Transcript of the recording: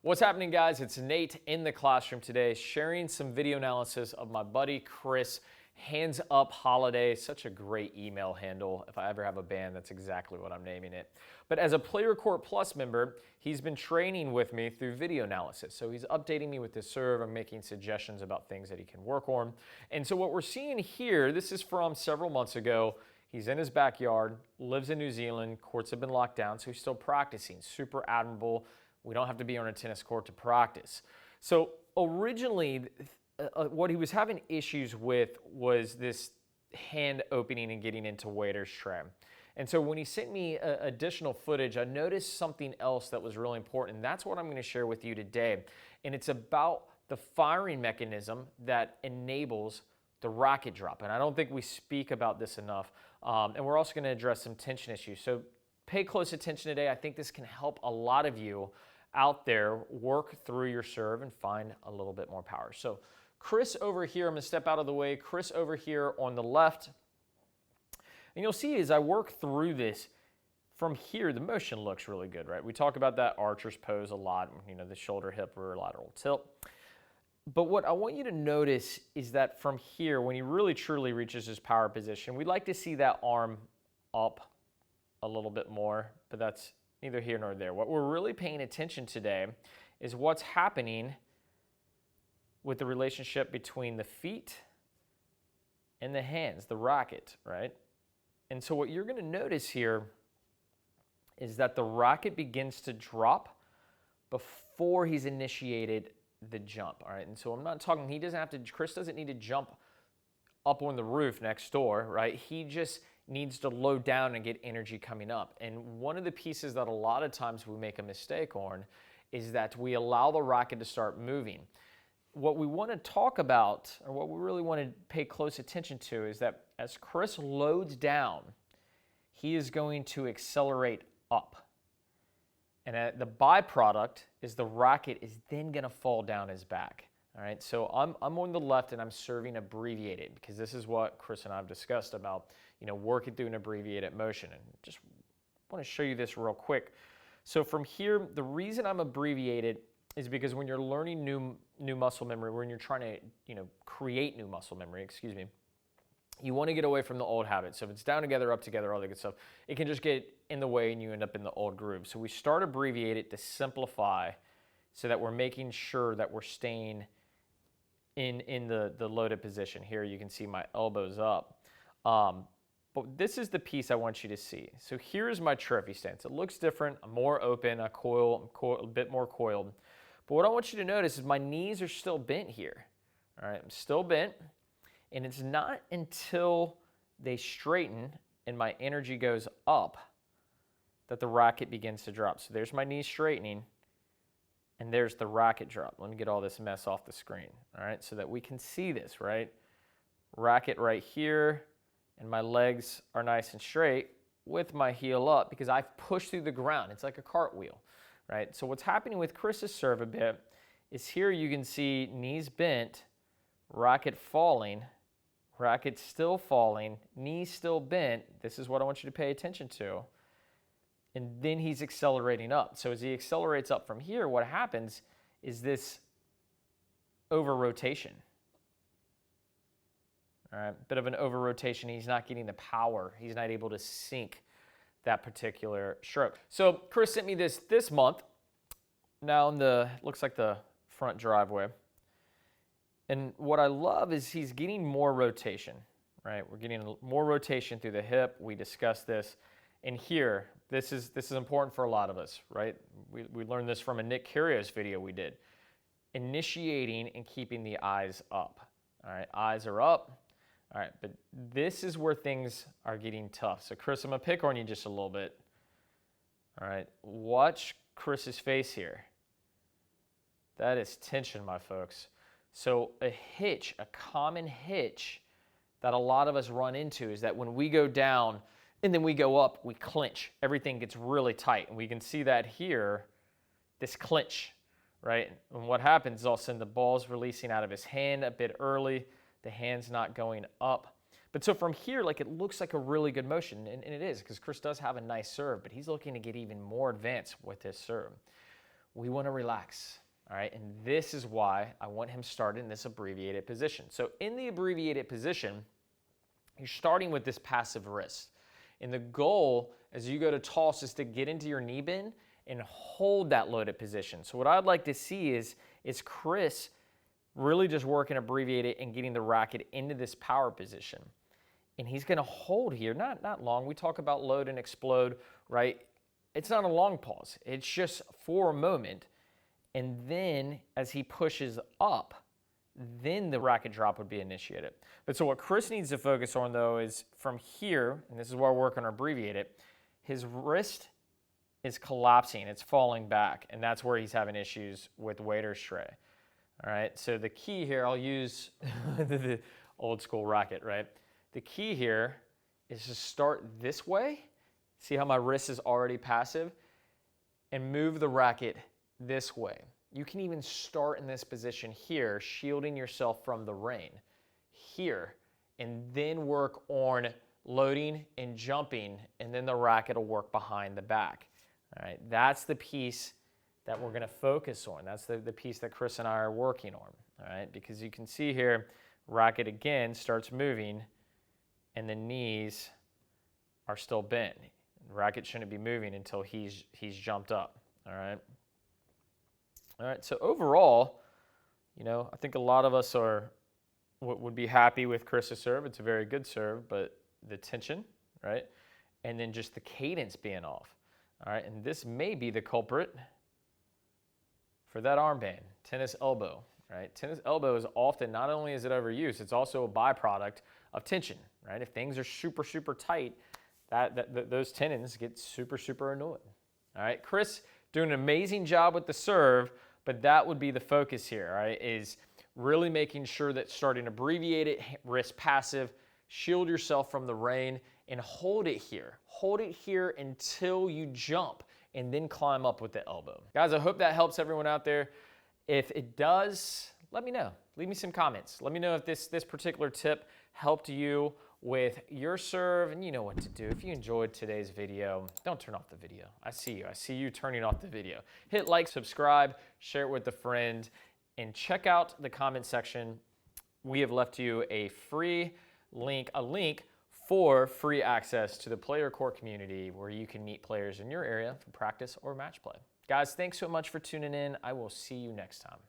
What's happening, guys? It's Nate in the classroom today, sharing some video analysis of my buddy Chris, Hands Up Holiday. Such a great email handle. If I ever have a band, that's exactly what I'm naming it. But as a PlayYourCourt Plus member, he's been training with me through video analysis. So he's updating me with his serve. I'm making suggestions about things that he can work on. And so what we're seeing here, this is from several months ago. He's in his backyard, lives in New Zealand, courts have been locked down, so he's still practicing. Super admirable. We don't have to be on a tennis court to practice. So originally, what he was having issues with was this hand opening and getting into waiter's tray. And so when he sent me additional footage, I noticed something else that was really important. And that's what I'm going to share with you today. And it's about the firing mechanism that enables the racket drop. And I don't think we speak about this enough. And we're also going to address some tension issues. So pay close attention today. I think this can help a lot of you out there work through your serve and find a little bit more power. So Chris over here, I'm going to step out of the way. Chris over here on the left. And you'll see as I work through this, from here, the motion looks really good, right? We talk about that archer's pose a lot, the shoulder, hip, rear lateral tilt. But what I want you to notice is that from here, when he really truly reaches his power position, we'd like to see that arm up a little bit more, but that's neither here nor there. What we're really paying attention today is what's happening with the relationship between the feet and the hands, the racket, right? And so what you're going to notice here is that the racket begins to drop before he's initiated the jump, all right? And so I'm not talking, Chris doesn't need to jump up on the roof next door, right? He just needs to load down and get energy coming up. And one of the pieces that a lot of times we make a mistake on is that we allow the racket to start moving. What we want to talk about, or what we really want to pay close attention to, is that as Chris loads down, he is going to accelerate up. And the byproduct is the racket is then going to fall down his back. All right, so I'm on the left and I'm serving abbreviated because this is what Chris and I have discussed about, working through an abbreviated motion. And just want to show you this real quick. So from here, the reason I'm abbreviated is because when you're learning new muscle memory, when you're trying to, create new muscle memory, you want to get away from the old habits. So if it's down together, up together, all that good stuff, it can just get in the way and you end up in the old groove. So we start abbreviated to simplify so that we're making sure that we're staying in the loaded position. Here you can see my elbows up. But this is the piece I want you to see. So here's my trophy stance. It looks different. I'm more open. I'm a bit more coiled. But what I want you to notice is my knees are still bent here. All right, I'm still bent. And it's not until they straighten and my energy goes up that the racket begins to drop. So there's my knee straightening. And there's the racket drop. Let me get all this mess off the screen, all right, so that we can see this, right? Racket right here, and my legs are nice and straight with my heel up because I've pushed through the ground. It's like a cartwheel, right? So what's happening with Chris's serve a bit is here you can see knees bent, racket falling, racket still falling, knees still bent. This is what I want you to pay attention to. And then he's accelerating up. So as he accelerates up from here, what happens is this over rotation. All right, bit of an over rotation. He's not getting the power. He's not able to sink that particular stroke. So Chris sent me this month. Now looks like the front driveway. And what I love is he's getting more rotation, right? We're getting more rotation through the hip. We discussed this. And here, this is important for a lot of us, right? We learned this from a Nick Kyrgios video we did. Initiating and keeping the eyes up. All right, eyes are up. All right, but this is where things are getting tough. So Chris, I'm gonna pick on you just a little bit. All right, watch Chris's face here. That is tension, my folks. So a hitch, a common hitch that a lot of us run into is that when we go down, and then we go up, we clinch. Everything gets really tight. And we can see that here, this clinch, right? And what happens is all of a sudden the ball's releasing out of his hand a bit early. The hand's not going up. But so from here, it looks like a really good motion. And it is, because Chris does have a nice serve, but he's looking to get even more advanced with his serve. we want to relax. All right, and this is why I want him started in this abbreviated position. So in the abbreviated position, you're starting with this passive wrist. And the goal as you go to toss is to get into your knee bend and hold that loaded position. So what I'd like to see is Chris really just working abbreviated and getting the racket into this power position. And he's gonna hold here, not long. We talk about load and explode, right? It's not a long pause. It's just for a moment. And then as he pushes up, then the racket drop would be initiated. But so what Chris needs to focus on though is from here, and this is where we're working on abbreviated, his wrist is collapsing, it's falling back, and that's where he's having issues with weight or stray. All right, so the key here, I'll use the old school racket, right? The key here is to start this way. See how my wrist is already passive? And move the racket this way. You can even start in this position here, shielding yourself from the rain here, and then work on loading and jumping, and then the racket will work behind the back. All right, that's the piece that we're gonna focus on. That's the piece that Chris and I are working on, all right? Because you can see here, racket again starts moving, and the knees are still bent. The racket shouldn't be moving until he's jumped up, all right? All right, so overall, you know, I think a lot of us would be happy with Chris's serve. It's a very good serve, but the tension, right? And then just the cadence being off, all right? And this may be the culprit for that armband, tennis elbow, right? Tennis elbow is often, not only is it overused, it's also a byproduct of tension, right? If things are super, super tight, those tendons get super, super annoyed, all right? Chris doing an amazing job with the serve, but that would be the focus here, all right, is really making sure that starting abbreviated, wrist passive, shield yourself from the rain, and hold it here. Hold it here until you jump, and then climb up with the elbow. Guys, I hope that helps everyone out there. If it does, let me know. Leave me some comments. Let me know if this particular tip helped you with your serve, and you know what to do. If you enjoyed today's video, don't turn off the video. I see you. I see you turning off the video. Hit like, subscribe, share it with a friend, and check out the comment section. We have left you a link for free access to the PlayYourCourt community where you can meet players in your area for practice or match play. Guys, thanks so much for tuning in. I will see you next time.